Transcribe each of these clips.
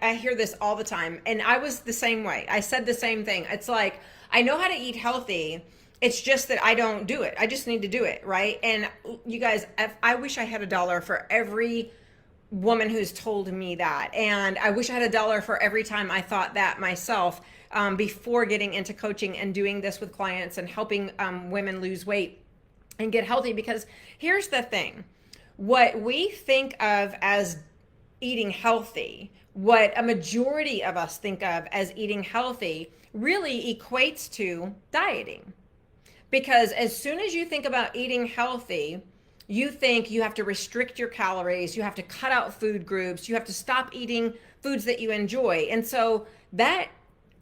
I hear this all the time, and I was the same way. I said the same thing. It's like, I know how to eat healthy. It's just that I don't do it. I just need to do it, right? And you guys, I wish I had a dollar for every woman who's told me that. And I wish I had a dollar for every time I thought that myself, before getting into coaching and doing this with clients and helping women lose weight and get healthy. Because here's the thing, what we think of as eating healthy, what a majority of us think of as eating healthy, really equates to dieting. Because as soon as you think about eating healthy, you think you have to restrict your calories, you have to cut out food groups, you have to stop eating foods that you enjoy. And so that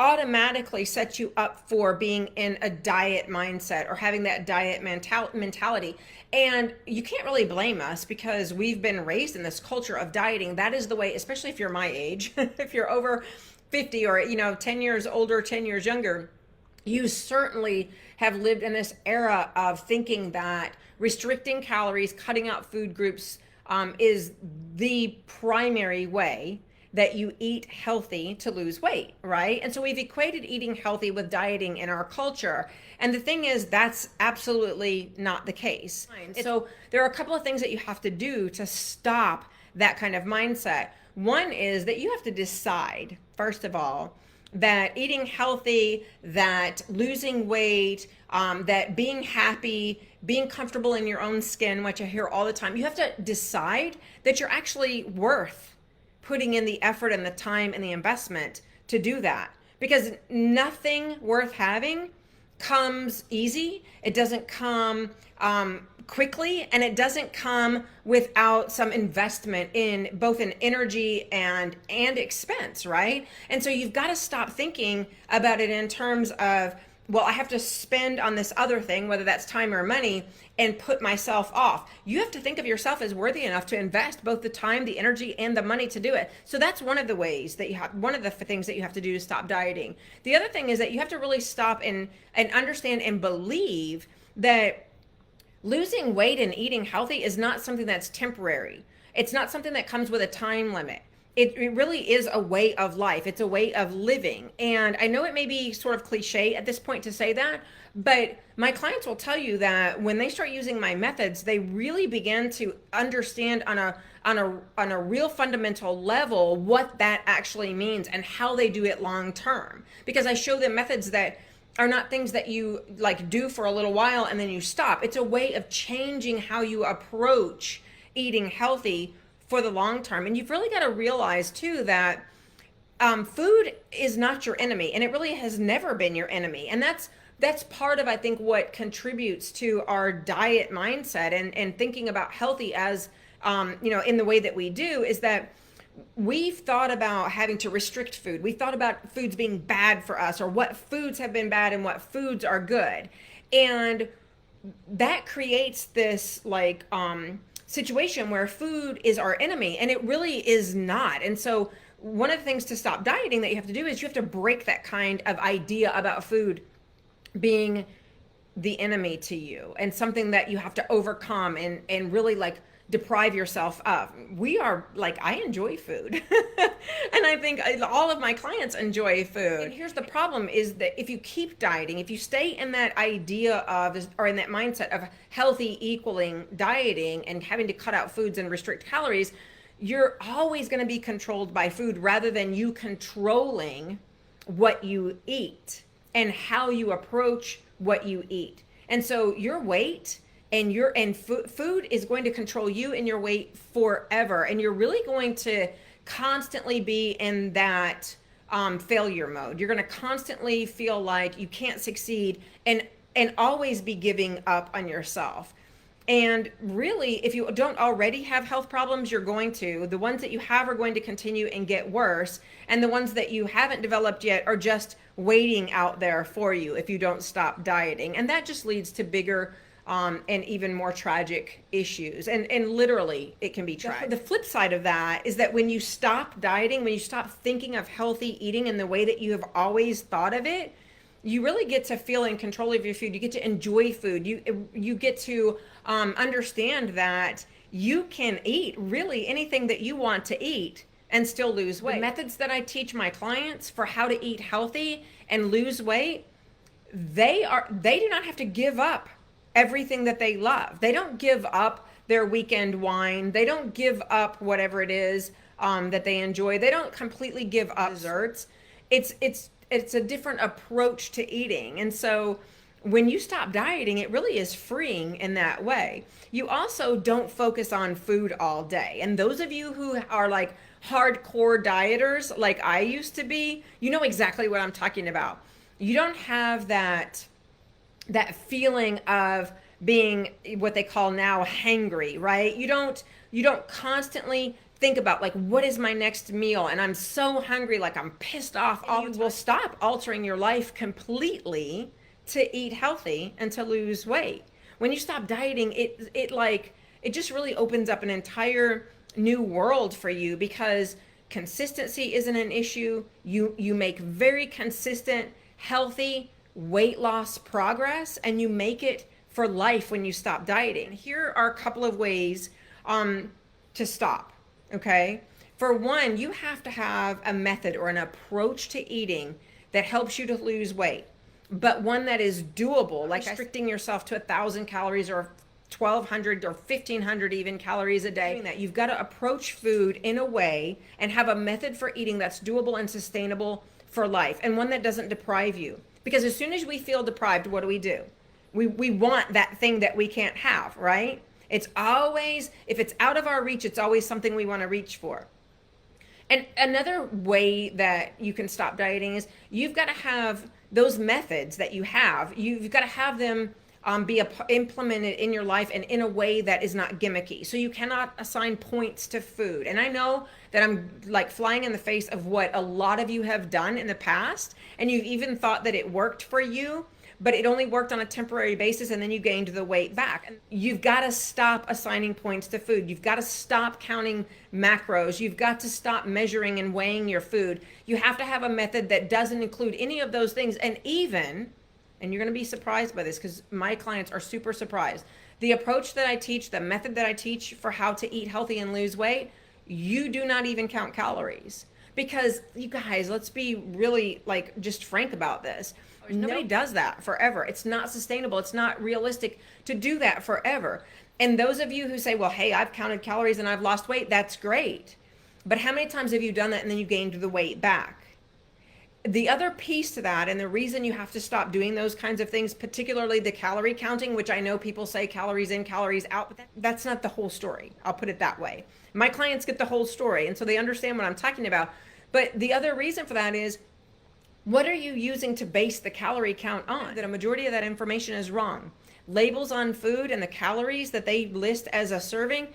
automatically sets you up for being in a diet mindset or having that diet mentality. And you can't really blame us because we've been raised in this culture of dieting. That is the way, especially if you're my age, if you're over 50 or, 10 years older, 10 years younger, you certainly have lived in this era of thinking that restricting calories, cutting out food groups, is the primary way that you eat healthy to lose weight, right? And so we've equated eating healthy with dieting in our culture. And the thing is, that's absolutely not the case. So there are a couple of things that you have to do to stop that kind of mindset. One is that you have to decide, first of all, that eating healthy, that losing weight, that being happy, being comfortable in your own skin, which I hear all the time, you have to decide that you're actually worth putting in the effort and the time and the investment to do that. Because nothing worth having comes easy. It doesn't come quickly, and it doesn't come without some investment in both in energy and expense, right? And so you've got to stop thinking about it in terms of, well, I have to spend on this other thing, whether that's time or money, and put myself off. You have to think of yourself as worthy enough to invest both the time, the energy, and the money to do it. So that's one of the ways that you have, one of the things that you have to do to stop dieting. The other thing is that you have to really stop and understand and believe that losing weight and eating healthy is not something that's temporary. It's not something that comes with a time limit. It really is a way of life. It's a way of living. And I know it may be sort of cliche at this point to say that, but my clients will tell you that when they start using my methods, they really begin to understand on a real fundamental level what that actually means and how they do it long term. Because I show them methods that are not things that you like do for a little while and then you stop. It's a way of changing how you approach eating healthy for the long term. And you've really got to realize too that food is not your enemy, and it really has never been your enemy. And that's part of, I think, what contributes to our diet mindset and thinking about healthy as in the way that we do, is that we've thought about having to restrict food. We thought about foods being bad for us, or what foods have been bad and what foods are good. And that creates this situation where food is our enemy, and it really is not. And so one of the things to stop dieting that you have to do is you have to break that kind of idea about food being the enemy to you and something that you have to overcome and really deprive yourself of. I enjoy food and I think all of my clients enjoy food. And here's the problem, is that if you keep dieting, if you stay in that idea of, or in that mindset of healthy equaling dieting and having to cut out foods and restrict calories, you're always going to be controlled by food rather than you controlling what you eat and how you approach what you eat. And so your weight and food is going to control you and your weight forever. And you're really going to constantly be in that failure mode. You're going to constantly feel like you can't succeed and always be giving up on yourself. And really, if you don't already have health problems, you're going to. The ones that you have are going to continue and get worse. And the ones that you haven't developed yet are just waiting out there for you if you don't stop dieting. And that just leads to bigger and even more tragic issues. And literally, it can be tragic. The flip side of that is that when you stop dieting, when you stop thinking of healthy eating in the way that you have always thought of it, you really get to feel in control of your food. You get to enjoy food. You get to understand that you can eat really anything that you want to eat and still lose weight. The methods that I teach my clients for how to eat healthy and lose weight, they do not have to give up everything that they love. They don't give up their weekend wine. They don't give up whatever it is that they enjoy. They don't completely give up desserts. It's a different approach to eating. And so when you stop dieting, it really is freeing in that way. You also don't focus on food all day. And those of you who are like hardcore dieters, like I used to be, you know exactly what I'm talking about. You don't have that feeling of being what they call now hangry, right? You don't constantly think about like, what is my next meal? And I'm so hungry, like I'm pissed off all the time. Will stop altering your life completely to eat healthy and to lose weight. When you stop dieting, it just really opens up an entire new world for you, because consistency isn't an issue. You make very consistent, healthy weight loss progress, and you make it for life when you stop dieting. Here are a couple of ways to stop, okay? For one, you have to have a method or an approach to eating that helps you to lose weight, but one that is doable, like restricting yourself to 1,000 calories or 1,200 or 1,500 even calories a day. That you've got to approach food in a way and have a method for eating that's doable and sustainable for life, and one that doesn't deprive you. Because as soon as we feel deprived, what do? We want that thing that we can't have, right? It's always, if it's out of our reach, it's always something we want to reach for. And another way that you can stop dieting is you've got to have those methods that you have, you've got to have them be implemented in your life and in a way that is not gimmicky. So you cannot assign points to food. And I know that I'm like flying in the face of what a lot of you have done in the past, and you've even thought that it worked for you, but it only worked on a temporary basis, and then you gained the weight back. And you've got to stop assigning points to food. You've got to stop counting macros. You've got to stop measuring and weighing your food. You have to have a method that doesn't include any of those things. And you're going to be surprised by this because my clients are super surprised. The approach that I teach, the method that I teach for how to eat healthy and lose weight, you do not even count calories. Because you guys, let's be really like just frank about this. Nobody does that forever. It's not sustainable. It's not realistic to do that forever. And those of you who say, well, hey, I've counted calories and I've lost weight, that's great. But how many times have you done that and then you gained the weight back? The other piece to that, and the reason you have to stop doing those kinds of things, particularly the calorie counting, which I know people say calories in, calories out, but that's not the whole story. I'll put it that way. My clients get the whole story, and so they understand what I'm talking about. But the other reason for that is, what are you using to base the calorie count on? That a majority of that information is wrong. Labels on food and the calories that they list as a serving,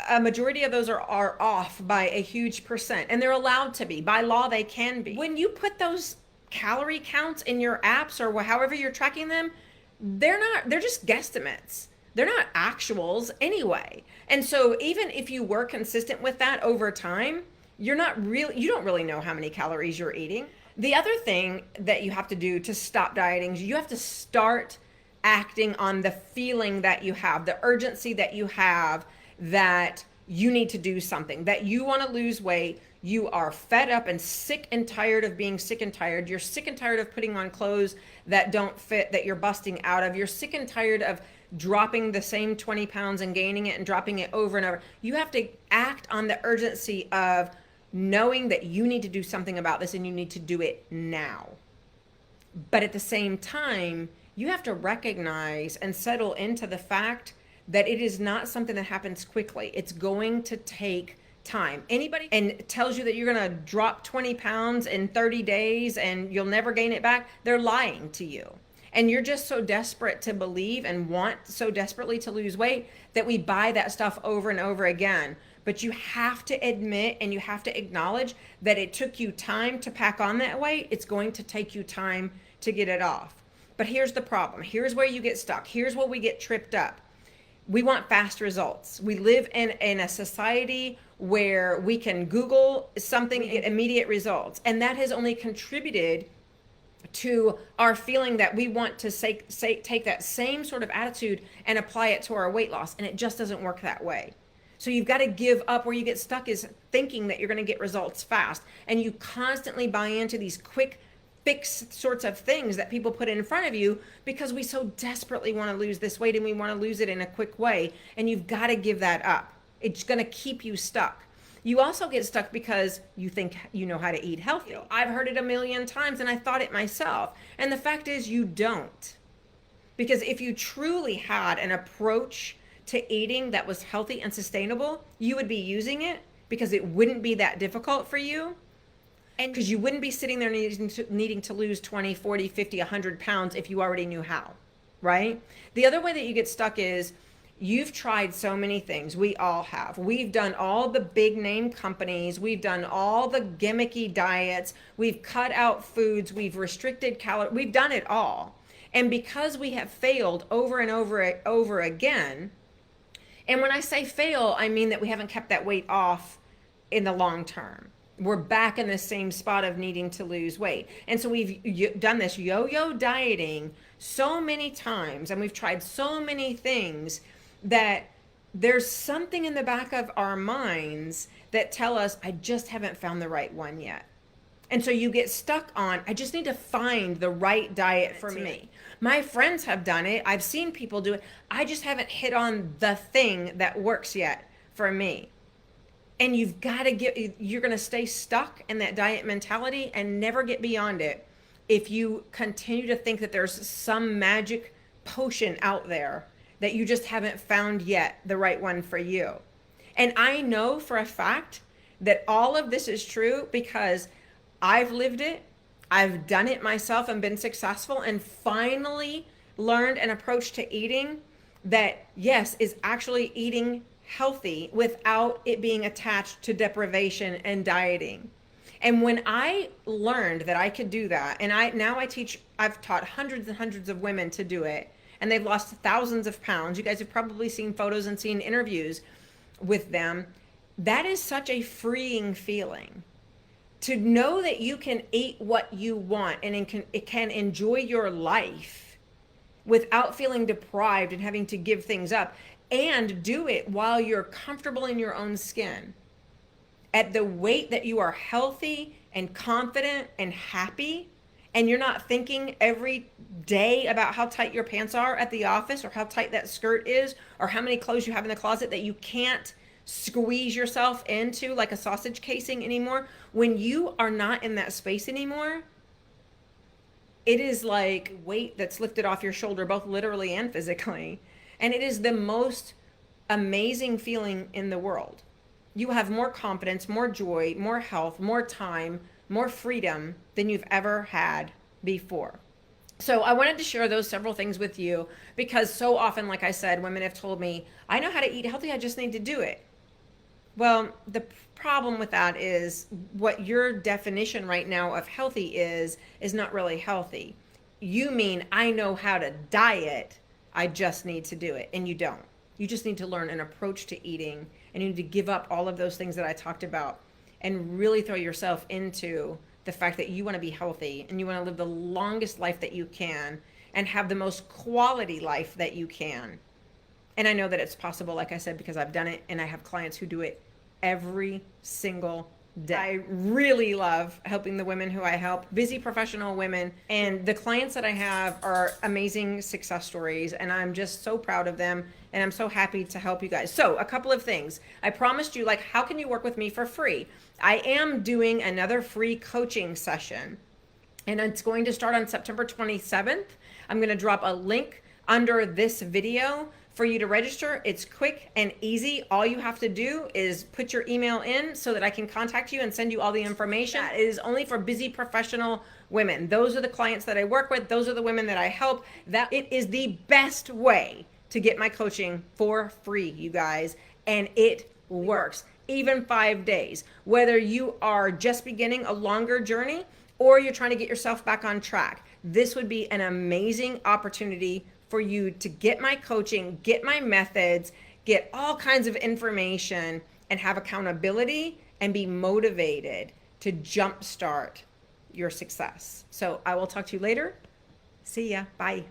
a majority of those are off by a huge percent, and they're allowed to be. By law, they can be. When you put those calorie counts in your apps or however you're tracking them, they're just guesstimates. They're not actuals anyway. And so even if you were consistent with that over time, you don't really know how many calories you're eating. The other thing that you have to do to stop dieting is you have to start acting on the feeling that you have, the urgency that you have, that you need to do something, that you want to lose weight. You are fed up and sick and tired of being sick and tired. You're sick and tired of putting on clothes that don't fit, that you're busting out of. You're sick and tired of dropping the same 20 pounds and gaining it and dropping it over and over. You have to act on the urgency of knowing that you need to do something about this and you need to do it now. But at the same time, you have to recognize and settle into the fact that it is not something that happens quickly. It's going to take time. Anybody and tells you that you're going to drop 20 pounds in 30 days and you'll never gain it back, they're lying to you. And you're just so desperate to believe and want so desperately to lose weight that we buy that stuff over and over again. But you have to admit and you have to acknowledge that it took you time to pack on that weight. It's going to take you time to get it off. But here's the problem. Here's where you get stuck. Here's where we get tripped up. We want fast results. We live in a society where we can Google something, get immediate results. And that has only contributed to our feeling that we want to take that same sort of attitude and apply it to our weight loss. And it just doesn't work that way. So you've got to give up. Where you get stuck is thinking that you're going to get results fast. And you constantly buy into these quick fix sorts of things that people put in front of you because we so desperately want to lose this weight and we want to lose it in a quick way. And you've got to give that up. It's going to keep you stuck. You also get stuck because you think you know how to eat healthy. I've heard it a million times and I thought it myself. And the fact is you don't. Because if you truly had an approach to eating that was healthy and sustainable, you would be using it because it wouldn't be that difficult for you. And because you wouldn't be sitting there needing to lose 20, 40, 50, 100 pounds if you already knew how, right? The other way that you get stuck is you've tried so many things. We all have. We've done all the big name companies. We've done all the gimmicky diets. We've cut out foods. We've restricted calories. We've done it all. And because we have failed over and over again, and when I say fail, I mean that we haven't kept that weight off in the long term. We're back in the same spot of needing to lose weight. And so we've done this yo-yo dieting so many times, and we've tried so many things that there's something in the back of our minds that tell us, I just haven't found the right one yet. And so you get stuck on, I just need to find the right diet for me. My friends have done it. I've seen people do it. I just haven't hit on the thing that works yet for me. And you've got to you're going to stay stuck in that diet mentality and never get beyond it if you continue to think that there's some magic potion out there that you just haven't found yet the right one for you. And I know for a fact that all of this is true because I've lived it, I've done it myself and been successful and finally learned an approach to eating that, yes, is actually eating healthy without it being attached to deprivation and dieting. And when I learned that I could do that, and I've taught hundreds and hundreds of women to do it, and they've lost thousands of pounds. You guys have probably seen photos and seen interviews with them. That is such a freeing feeling. To know that you can eat what you want and it can enjoy your life without feeling deprived and having to give things up, and do it while you're comfortable in your own skin at the weight that you are healthy and confident and happy, and you're not thinking every day about how tight your pants are at the office or how tight that skirt is or how many clothes you have in the closet that you can't squeeze yourself into like a sausage casing anymore. When you are not in that space anymore, it is like weight that's lifted off your shoulder, both literally and physically. And it is the most amazing feeling in the world. You have more confidence, more joy, more health, more time, more freedom than you've ever had before. So I wanted to share those several things with you because so often, like I said, women have told me, I know how to eat healthy, I just need to do it. Well, the problem with that is what your definition right now of healthy is not really healthy. You mean, I know how to diet, I just need to do it. And you don't. You just need to learn an approach to eating, and you need to give up all of those things that I talked about and really throw yourself into the fact that you want to be healthy and you want to live the longest life that you can and have the most quality life that you can. And I know that it's possible, like I said, because I've done it and I have clients who do it every single day. I really love helping the women who I help, busy professional women, and the clients that I have are amazing success stories, and I'm just so proud of them, and I'm so happy to help you guys. So a couple of things. I promised you, like, how can you work with me for free? I am doing another free coaching session, and it's going to start on September 27th. I'm going to drop a link under this video for you to register. It's quick and easy. All you have to do is put your email in so that I can contact you and send you all the information. It is only for busy professional women. Those are the clients that I work with. Those are the women that I help. That it is the best way to get my coaching for free, you guys, and it works. Even 5 days, whether you are just beginning a longer journey or you're trying to get yourself back on track, this would be an amazing opportunity for you to get my coaching, get my methods, get all kinds of information, and have accountability and be motivated to jumpstart your success. So I will talk to you later. See ya. Bye.